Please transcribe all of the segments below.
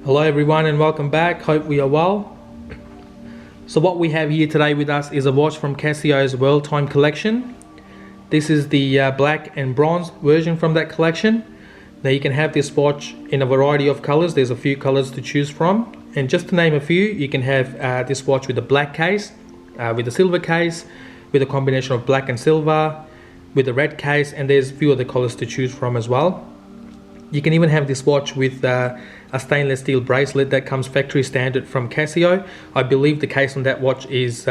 Hello everyone and welcome back. Hope we are well. So what we have here today with us is a watch from Casio's World Time collection. This is the black and bronze version from that collection. Now you can have this watch in a variety of colors. There's a few colors to choose from, and just to name a few, you can have this watch with a black case, with a silver case, with a combination of black and silver, with a red case, and there's a few other colors to choose from as well. You can even have this watch with a stainless steel bracelet that comes factory standard from Casio. I believe the case on that watch is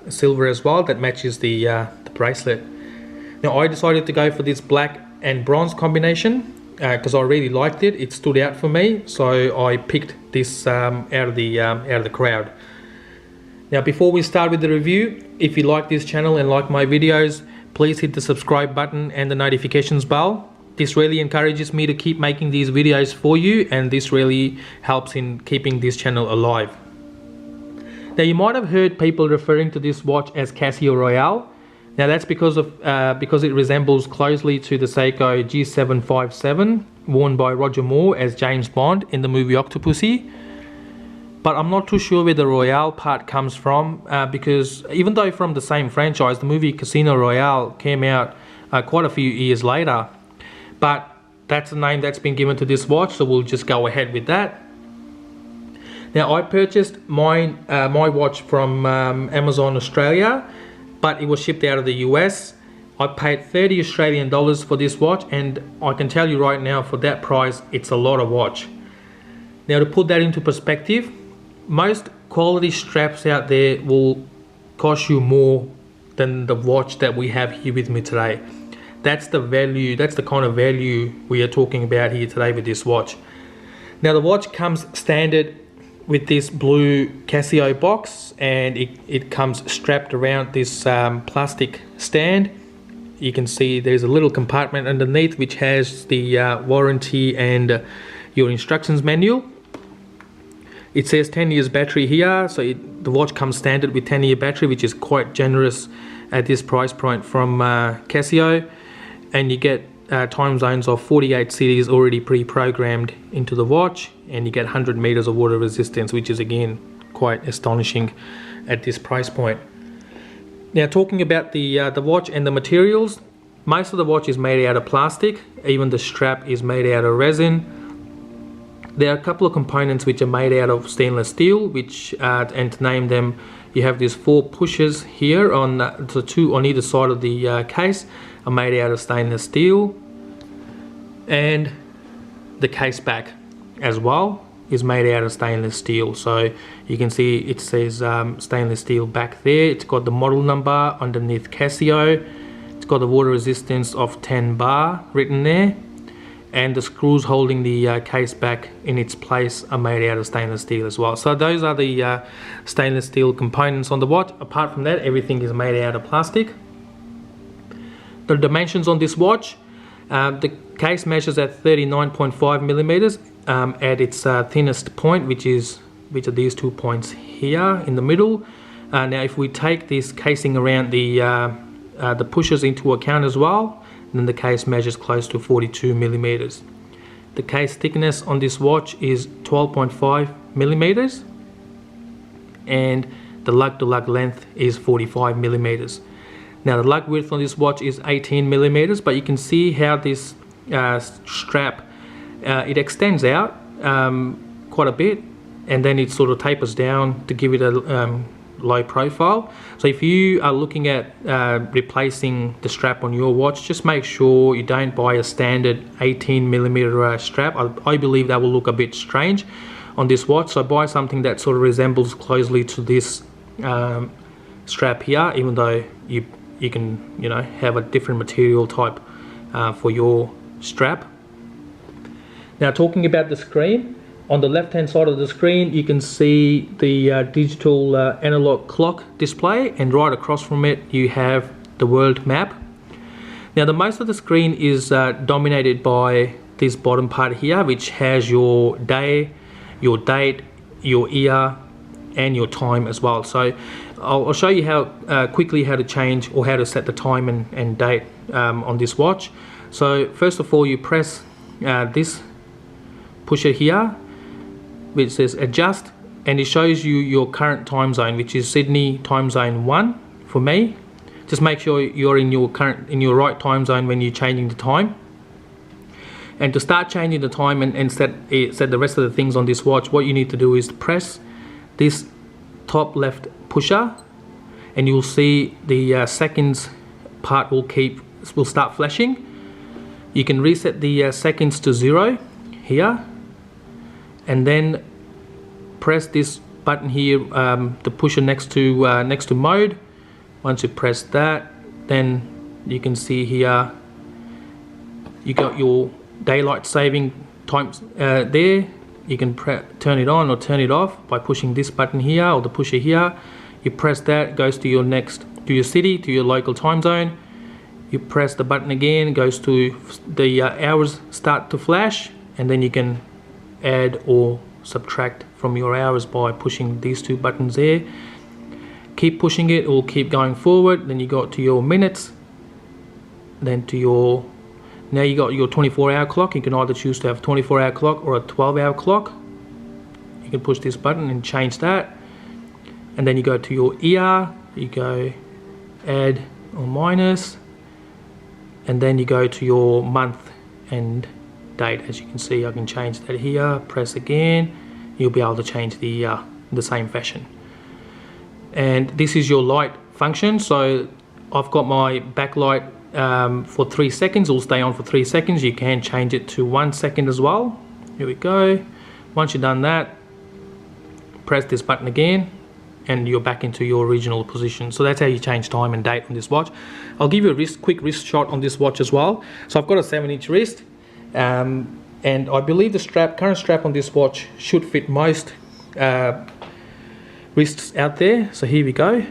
silver as well, that matches the bracelet. Now I decided to go for this black and bronze combination because I really liked it. It stood out for me, so I picked this out of the crowd. Now before we start with the review, if you like this channel and like my videos, please hit the subscribe button and the notifications bell. This really encourages me to keep making these videos for you, and this really helps in keeping this channel alive. Now you might have heard people referring to this watch as Casio Royale. Now that's because it resembles closely to the Seiko G757 worn by Roger Moore as James Bond in the movie Octopussy. But I'm not too sure where the Royale part comes from, because even though from the same franchise, the movie Casino Royale came out quite a few years later. But that's the name that's been given to this watch, so we'll just go ahead with that. Now I purchased my watch from Amazon Australia, but it was shipped out of the US. I paid 30 Australian dollars for this watch, and I can tell you right now, for that price, it's a lot of watch. Now to put that into perspective, most quality straps out there will cost you more than the watch that we have here with me today. That's the value, that's the kind of value we are talking about here today with this watch. Now the watch comes standard with this blue Casio box, and it comes strapped around this plastic stand. You can see there's a little compartment underneath which has the warranty and your instructions manual. It says 10 years battery here, so the watch comes standard with 10-year battery, which is quite generous at this price point from Casio. And you get time zones of 48 cities already pre-programmed into the watch, and you get 100 meters of water resistance, which is again quite astonishing at this price point. Now talking about the watch and the materials, most of the watch is made out of plastic. Even the strap is made out of resin. There are a couple of components which are made out of stainless steel, which and to name them, you have these 4 pushers here on the 2 on either side of the case are made out of stainless steel, and the case back as well is made out of stainless steel. So you can see it says stainless steel back there. It's got the model number underneath Casio. It's got the water resistance of 10 bar written there, and the screws holding the case back in its place are made out of stainless steel as well. So those are the stainless steel components on the watch. Apart from that, everything is made out of plastic. The dimensions on this watch, the case measures at 39.5 millimeters at its thinnest point, which are these 2 points here in the middle. Now if we take this casing around the pushers into account as well, then the case measures close to 42 millimeters. The case thickness on this watch is 12.5 millimeters, and the lug-to-lug length is 45 millimeters. Now the lug width on this watch is 18 millimeters, but you can see how this strap it extends out quite a bit, and then it sort of tapers down to give it a low profile. So if you are looking at replacing the strap on your watch, just make sure you don't buy a standard 18 millimeter strap. I believe that will look a bit strange on this watch, so buy something that sort of resembles closely to this strap here, even though you can have a different material type for your strap. Now talking about the screen, on the left hand side of the screen you can see the digital analog clock display, and right across from it you have the world map. Now the most of the screen is dominated by this bottom part here, which has your day, your date, your year, and your time as well. So I'll show you how quickly how to change or how to set the time and date on this watch. So first of all, you press this pusher here, which says adjust, and it shows you your current time zone, which is Sydney time zone 1 for me. Just make sure you're in your right time zone when you're changing the time. And to start changing the time and set the rest of the things on this watch, what you need to do is press this top left pusher, and you'll see the seconds part will start flashing. You can reset the seconds to 0 here, and then press this button here, the pusher next to mode. Once you press that, then you can see here you got your daylight saving times there. You can turn it on or turn it off by pushing this button here, or the pusher here. You press that, it goes to your city, to your local time zone. You press the button again, it goes to the hours start to flash, and then you can add or subtract from your hours by pushing these two buttons there. Keep pushing it, or keep going forward. Then you got to your minutes, then to your, now you got your 24-hour clock. You can either choose to have a 24-hour clock or a 12-hour clock. You can push this button and change that. And then you go to your ER, you go add or minus, and then you go to your month and date. As you can see, I can change that here. Press again, you'll be able to change the same fashion. And this is your light function. So I've got my backlight for 3 seconds. It'll stay on for 3 seconds. You can change it to 1 second as well. Here we go. Once you've done that, press this button again, and you're back into your original position. So that's how you change time and date on this watch. I'll give you a quick wrist shot on this watch as well. So I've got a 7-inch wrist, and I believe the current strap on this watch should fit most wrists out there. So here we go.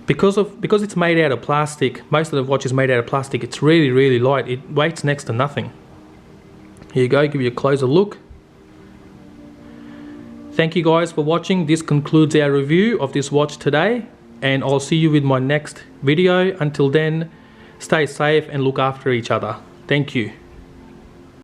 Because it's made out of plastic, most of the watch is made out of plastic, it's really light. It weighs next to nothing. Here you go, give you a closer look. Thank you guys for watching. This concludes our review of this watch today, and I'll see you with my next video. Until then, stay safe and look after each other. Thank you.